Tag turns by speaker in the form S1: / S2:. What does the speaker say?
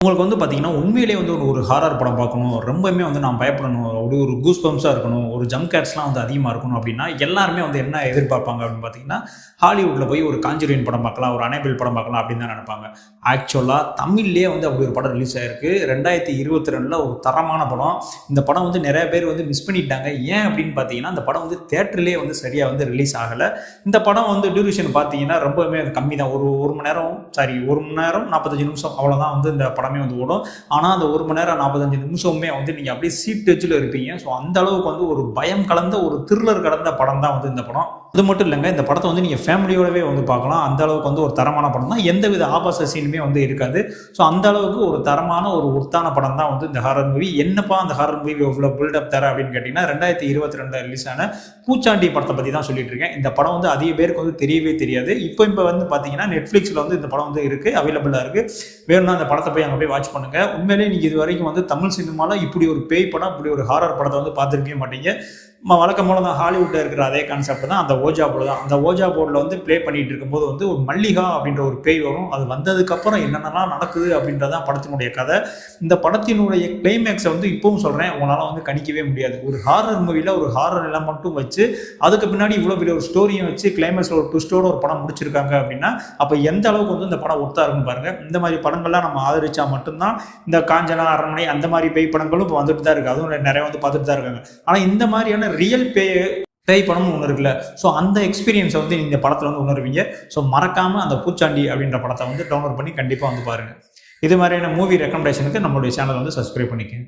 S1: உங்களுக்கு வந்து பார்த்தீங்கன்னா, உண்மையிலேயே வந்து ஒரு ஒரு ஹாரர் படம் பார்க்கணும். ரொம்பவுமே வந்து நான் பயப்படணும். அப்படியே ஒரு கூஸ் பம்ப்ஸா இருக்கணும். ஒரு ஜம்ப் கேட்ஸ்லாம் வந்து அதிகமா இருக்கணும் அப்படின்னா, எல்லாருமே வந்து என்ன எதிர்பார்ப்பாங்க அப்படின்னு பார்த்தீங்கன்னா, ஹாலிவுட்ல போய் ஒரு காஞ்சூரின் படம் பார்க்கலாம், ஒரு அனேபிள் படம் பார்க்கலாம் அப்படின்னு தான் நெனைப்பாங்க. ஆக்சுவலா தமிழ்லயே வந்து அப்படி ஒரு படம் ரிலீஸ் ஆயிருக்கு. 2022ல ஒரு தரமான படம். இந்த படம் வந்து நெறைய பேர் வந்து மிஸ் பண்ணிட்டாங்க. ஏன் அப்படின்னு பார்த்தீங்கன்னா, இந்த படம் வந்து தியேட்டர்லயே வந்து சரியா வந்து ரிலீஸ் ஆகல. இந்த படம் வந்து டியூரேஷன் பார்த்தீங்கன்னா, ரொம்பவுமே அது கம்மி தான். ஒரு 1 மணி நேரம் 1 மணி நேரம் 45 நிமிஷம் அவ்வளோதான் வந்து இந்த படமே வந்து ஓடும். ஆனால் அந்த 1 மணி நேரம் 45 நிமிஷமுமே வந்து நீங்கள் அப்படியே சீட் டச்சில் இருப்பீங்க. ஸோ அந்த அளவுக்கு வந்து ஒரு பயம் கலந்த ஒரு த்ரில்லர் கலந்த படம் தான் வந்து இந்த படம். அது மட்டும் இல்லைங்க, இந்த படத்தை வந்து நீங்கள் ஃபேமிலியோடவே வந்து பார்க்கலாம். அந்த அளவுக்கு வந்து ஒரு தரமான படம் தான். எந்தவித ஆபாச சீனுமே வந்து இருக்காது. ஸோ அந்த அளவுக்கு ஒரு தரமான ஒரு ஒர்த்தான படம் தான் வந்து இந்த ஹாரர் மூவி. என்னப்பா அந்த ஹாரர் மூவி இவ்வளோ பில்டப் தர அப்படின்னு கேட்டிங்கன்னா, 2022 ரிலீஸ் ஆன பூச்சாண்டி படத்தை பற்றி தான் சொல்லிட்டு இருக்கேன். இந்த படம் வந்து அதிக பேருக்கு வந்து தெரியவே தெரியாது. இப்போ வந்து பார்த்தீங்கன்னா நெட்ஃப்ளிக்ஸில் வந்து இந்த படம் வந்து இருக்குது, அவைலபிளாக இருக்குது. வேணும்னா அந்த படத்தை போய் அங்கே போய் வாட்ச் பண்ணுங்க. உண்மையிலேயே நீங்கள் இது வரைக்கும் வந்து தமிழ் சினிமாவில் இப்படி ஒரு பேய் படம், இப்படி ஒரு ஹாரர் படத்தை வந்து பார்த்துருக்கவே மாட்டீங்க. வழக்கம் போல தான் ஹாலிவுட்டில் இருக்கிற அதே கான்செப்ட் தான் அந்த ஓஜா போர்டு தான். அந்த ஓஜா போர்டில் வந்து ப்ளே பண்ணிட்டு இருக்கும்போது வந்து ஒரு மல்லிகா அப்படின்ற ஒரு பேய் வரும். அது வந்ததுக்கப்புறம் என்னென்னலாம் நடக்குது அப்படின்றதான் படத்தினுடைய கதை. இந்த படத்தினுடைய கிளைமேக்ஸை வந்து இப்பவும் சொல்கிறேன், உங்களால் வந்து கணிக்கவே முடியாது. ஒரு ஹாரர் மூவியில் ஒரு ஹாரர் எல்லாம் மட்டும் வச்சு அதுக்கு பின்னாடி இவ்வளோ பெரிய ஒரு ஸ்டோரியும் வச்சு கிளைமேக்ஸில் ஒரு ட்விஸ்டோட ஒரு படம் முடிச்சிருக்காங்க அப்படின்னா, அப்போ எந்த அளவுக்கு வந்து இந்த படம் ஒர்த்தாக இருக்குன்னு பாருங்கள். இந்த மாதிரி படங்கள்லாம் நம்ம ஆதரிச்சா மட்டும்தான் இந்த காஞ்சனா, அரண்மனை அந்த மாதிரி பேய் படங்களும் இப்போ வந்துட்டு தான் இருக்குது. அதுவும் நிறைய வந்து பார்த்துட்டு தான் இருக்காங்க. ஆனால் இந்த மாதிரியான ரியல் பேய் படமும் ஒன்று இருக்குல்ல, ஸோ அந்த எக்ஸ்பீரியன்ஸை வந்து இந்த படத்தில் வந்து உணர்வீங்க. ஸோ மறக்காமல் அந்த பூச்சாண்டி அப்படின்ற படத்தை வந்து டவுன்லோட் பண்ணி கண்டிப்பாக வந்து பாருங்கள். இது மாதிரியான மூவி ரெக்கமெண்டேஷனுக்கு நம்மளுடைய சேனலை வந்து சப்ஸ்கிரைப் பண்ணிக்கங்க.